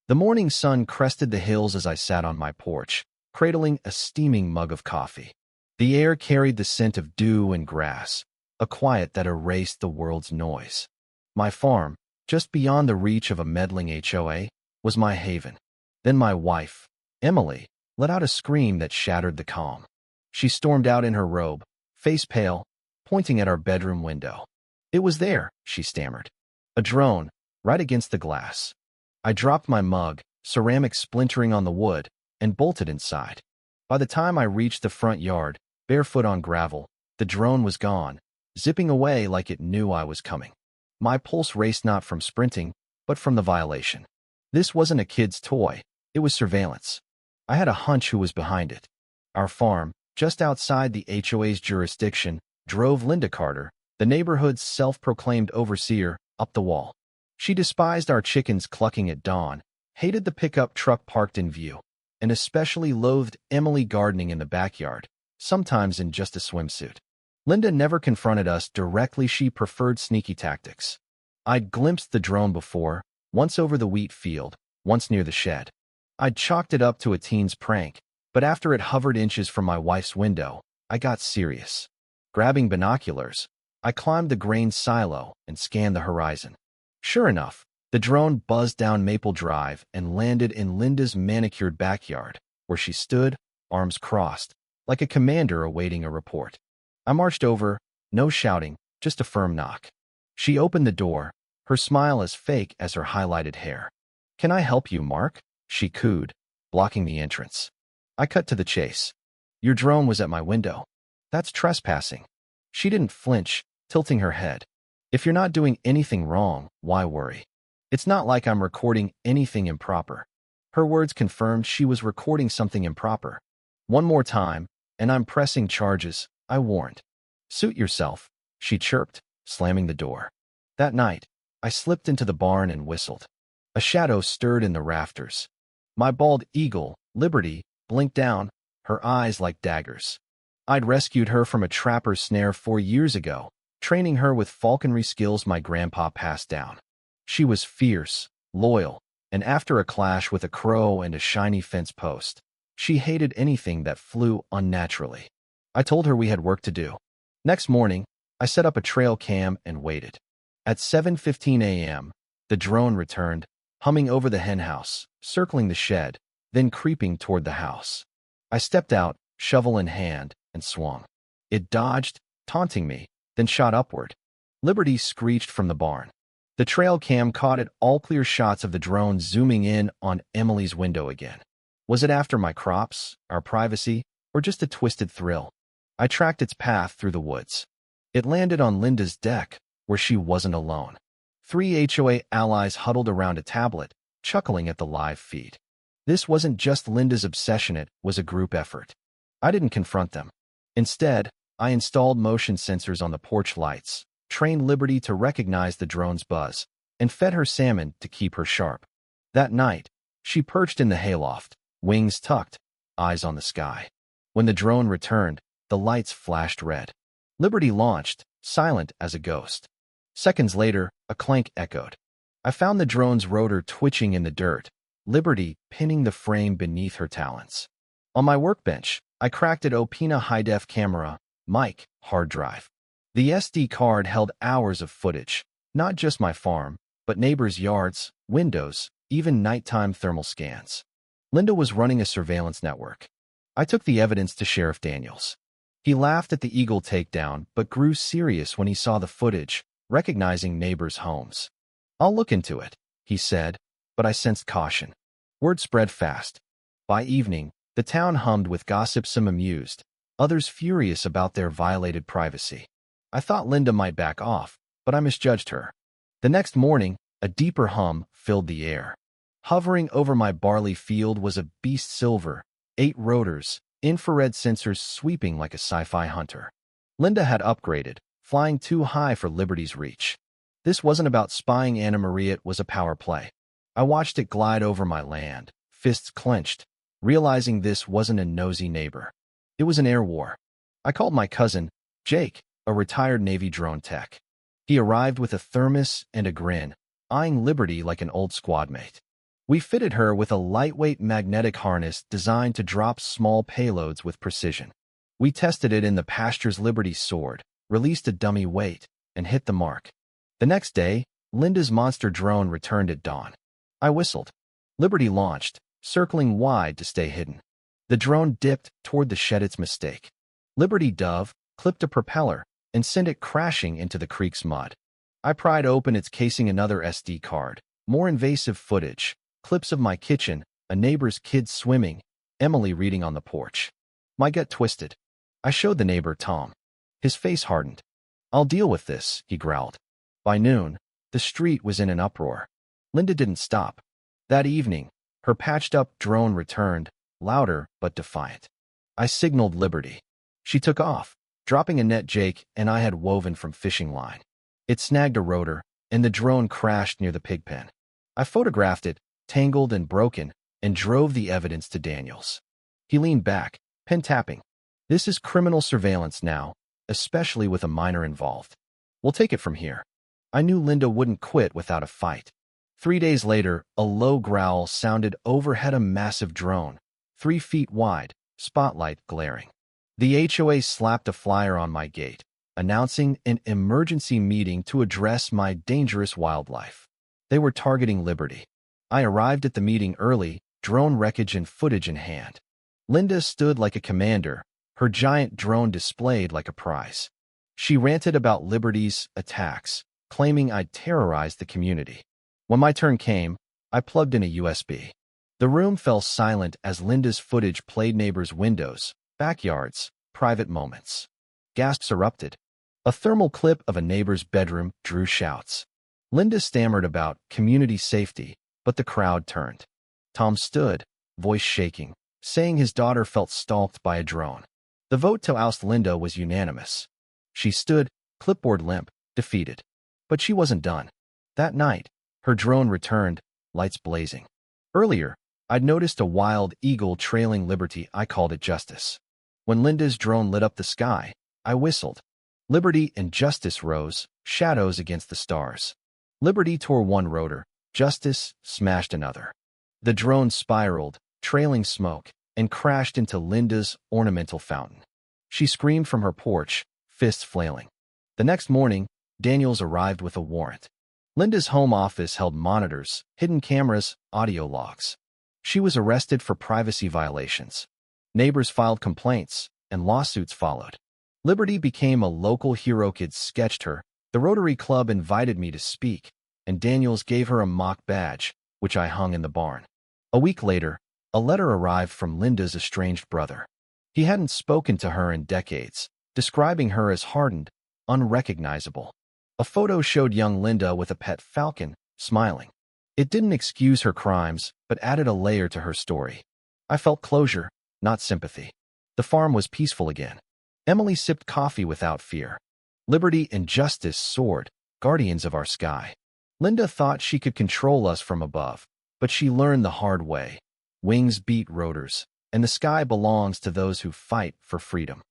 The morning sun crested the hills as I sat on my porch, cradling a steaming mug of coffee. The air carried the scent of dew and grass, a quiet that erased the world's noise. My farm, just beyond the reach of a meddling HOA, was my haven. Then my wife, Emily, let out a scream that shattered the calm. She stormed out in her robe, face pale, pointing at our bedroom window. "It was there," she stammered. "A drone, right against the glass." I dropped my mug, ceramic splintering on the wood, and bolted inside. By the time I reached the front yard, barefoot on gravel, the drone was gone, zipping away like it knew I was coming. My pulse raced not from sprinting, but from the violation. This wasn't a kid's toy, it was surveillance. I had a hunch who was behind it. Our farm, just outside the HOA's jurisdiction, drove Linda Carter, the neighborhood's self-proclaimed overseer, up the wall. She despised our chickens clucking at dawn, hated the pickup truck parked in view, and especially loathed Emily gardening in the backyard, sometimes in just a swimsuit. Linda never confronted us directly. She preferred sneaky tactics. I'd glimpsed the drone before, once over the wheat field, once near the shed. I'd chalked it up to a teen's prank, but after it hovered inches from my wife's window, I got serious. Grabbing binoculars, I climbed the grain silo and scanned the horizon. Sure enough, the drone buzzed down Maple Drive and landed in Linda's manicured backyard, where she stood, arms crossed, like a commander awaiting a report. I marched over, no shouting, just a firm knock. She opened the door, her smile as fake as her highlighted hair. "Can I help you, Mark?" she cooed, blocking the entrance. I cut to the chase. "Your drone was at my window. That's trespassing." She didn't flinch, tilting her head. "If you're not doing anything wrong, why worry? It's not like I'm recording anything improper." Her words confirmed she was recording something improper. "One more time, and I'm pressing charges," I warned. "Suit yourself," she chirped, slamming the door. That night, I slipped into the barn and whistled. A shadow stirred in the rafters. My bald eagle, Liberty, blinked down, her eyes like daggers. I'd rescued her from a trapper's snare 4 years ago, training her with falconry skills my grandpa passed down. She was fierce, loyal, and after a clash with a crow and a shiny fence post, she hated anything that flew unnaturally. I told her we had work to do. Next morning, I set up a trail cam and waited. At 7:15 a.m., the drone returned, humming over the henhouse, circling the shed, then creeping toward the house. I stepped out, shovel in hand, and swung. It dodged, taunting me, then shot upward. Liberty screeched from the barn. The trail cam caught it, all clear shots of the drone zooming in on Emily's window again. Was it after my crops, our privacy, or just a twisted thrill? I tracked its path through the woods. It landed on Linda's deck, where she wasn't alone. 3 HOA allies huddled around a tablet, chuckling at the live feed. This wasn't just Linda's obsession, it was a group effort. I didn't confront them. Instead, I installed motion sensors on the porch lights, trained Liberty to recognize the drone's buzz, and fed her salmon to keep her sharp. That night, she perched in the hayloft, wings tucked, eyes on the sky. When the drone returned, the lights flashed red. Liberty launched, silent as a ghost. Seconds later, a clank echoed. I found the drone's rotor twitching in the dirt, Liberty pinning the frame beneath her talons. On my workbench, I cracked an Opina high-def camera, mic, hard drive. The SD card held hours of footage, not just my farm, but neighbors' yards, windows, even nighttime thermal scans. Linda was running a surveillance network. I took the evidence to Sheriff Daniels. He laughed at the Eagle takedown, but grew serious when he saw the footage, recognizing neighbors' homes. "I'll look into it," he said, but I sensed caution. Word spread fast. By evening, the town hummed with gossip, some amused, others furious about their violated privacy. I thought Linda might back off, but I misjudged her. The next morning, a deeper hum filled the air. Hovering over my barley field was a beast silver, 8 rotors, infrared sensors sweeping like a sci-fi hunter. Linda had upgraded, flying too high for Liberty's reach. This wasn't about spying Anna Maria, it was a power play. I watched it glide over my land, fists clenched, realizing this wasn't a nosy neighbor. It was an air war. I called my cousin, Jake, a retired Navy drone tech. He arrived with a thermos and a grin, eyeing Liberty like an old squad mate. We fitted her with a lightweight magnetic harness designed to drop small payloads with precision. We tested it in the pasture's Liberty soared, released a dummy weight, and hit the mark. The next day, Linda's monster drone returned at dawn. I whistled. Liberty launched, circling wide to stay hidden. The drone dipped toward the shed its mistake. Liberty dove, clipped a propeller, and sent it crashing into the creek's mud. I pried open its casing another SD card, more invasive footage, clips of my kitchen, a neighbor's kids swimming, Emily reading on the porch. My gut twisted. I showed the neighbor Tom. His face hardened. "I'll deal with this," he growled. By noon, the street was in an uproar. Linda didn't stop. That evening, her patched-up drone returned, louder but defiant. I signaled Liberty. She took off, dropping a net Jake and I had woven from fishing line. It snagged a rotor, and the drone crashed near the pig pen. I photographed it, tangled and broken, and drove the evidence to Daniels. He leaned back, pen tapping. "This is criminal surveillance now, especially with a minor involved. We'll take it from here." I knew Linda wouldn't quit without a fight. 3 days later, a low growl sounded overhead a massive drone, 3 feet wide, spotlight glaring. The HOA slapped a flyer on my gate, announcing an emergency meeting to address my dangerous wildlife. They were targeting Liberty. I arrived at the meeting early, drone wreckage and footage in hand. Linda stood like a commander, her giant drone displayed like a prize. She ranted about Liberty's attacks, claiming I'd terrorized the community. When my turn came, I plugged in a USB. The room fell silent as Linda's footage played neighbors' windows, backyards, private moments. Gasps erupted. A thermal clip of a neighbor's bedroom drew shouts. Linda stammered about community safety, but the crowd turned. Tom stood, voice shaking, saying his daughter felt stalked by a drone. The vote to oust Linda was unanimous. She stood, clipboard limp, defeated. But she wasn't done. That night, her drone returned, lights blazing. Earlier, I'd noticed a wild eagle trailing Liberty. I called it Justice. When Linda's drone lit up the sky, I whistled. Liberty and Justice rose, shadows against the stars. Liberty tore one rotor, Justice smashed another. The drone spiraled, trailing smoke, and crashed into Linda's ornamental fountain. She screamed from her porch, fists flailing. The next morning, Daniels arrived with a warrant. Linda's home office held monitors, hidden cameras, audio logs. She was arrested for privacy violations. Neighbors filed complaints, and lawsuits followed. Liberty became a local hero. Kids sketched her, the Rotary Club invited me to speak, and Daniels gave her a mock badge, which I hung in the barn. A week later, a letter arrived from Linda's estranged brother. He hadn't spoken to her in decades, describing her as hardened, unrecognizable. A photo showed young Linda with a pet falcon, smiling. It didn't excuse her crimes, but added a layer to her story. I felt closure, not sympathy. The farm was peaceful again. Emily sipped coffee without fear. Liberty and Justice soared, guardians of our sky. Linda thought she could control us from above, but she learned the hard way. Wings beat rotors, and the sky belongs to those who fight for freedom.